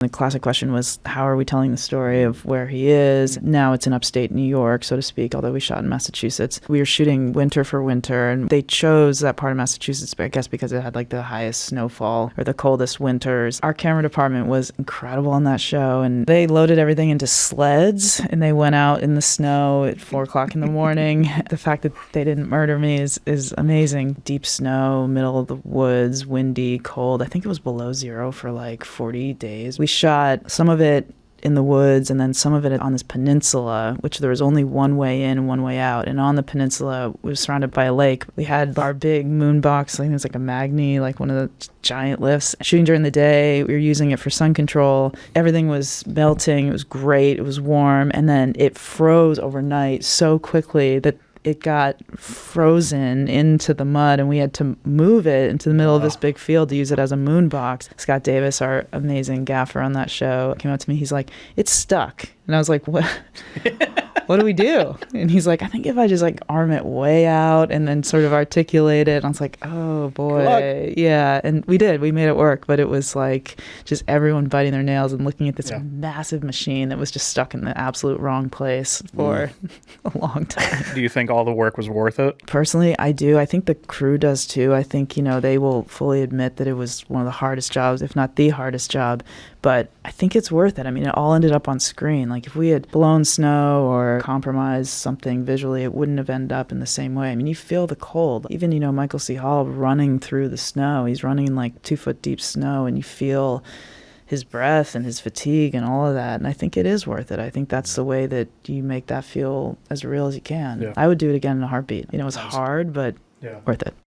The classic question was, how are we telling the story of where he is? Now it's in upstate New York, so to speak, although we shot in Massachusetts. We were shooting winter for winter, and they chose that part of Massachusetts, I guess, because it had like the highest snowfall or the coldest winters. Our camera department was incredible on that show, and they loaded everything into sleds, and they went out in the snow at 4 o'clock in the morning. The fact that they didn't murder me is amazing. Deep snow, middle of the woods, windy, cold. I think it was below zero for like 40 days. We shot some of it in the woods and then some of it on this peninsula, which there was only one way in and one way out. And on the peninsula, we were surrounded by a lake. We had our big moon box, I think it was like a Magni, like one of the giant lifts. Shooting during the day, we were using it for sun control. Everything was melting. It was great. It was warm. And then it froze overnight so quickly that it got frozen into the mud, and we had to move it into the middle of this big field to use it as a moon box. Scott Davis, our amazing gaffer on that show, came up to me. He's like, "It's stuck." And I was like, "What? What do we do?" And he's like, "I think if I just like arm it way out and then sort of articulate it." And I was like, "Oh boy." Yeah. And we did. We made it work. But it was like just everyone biting their nails and looking at this massive machine that was just stuck in the absolute wrong place for a long time. Do you think all the work was worth it? Personally, I do. I think the crew does too. I think, they will fully admit that it was one of the hardest jobs, if not the hardest job. But I think it's worth it. I mean, it all ended up on screen. Like if we had blown snow or compromised something visually, it wouldn't have ended up in the same way. I mean, you feel the cold. Even, Michael C. Hall running through the snow. He's running in like 2-foot deep snow, and you feel his breath and his fatigue and all of that. And I think it is worth it. I think that's the way that you make that feel as real as you can. Yeah. I would do it again in a heartbeat. It was hard, but worth it.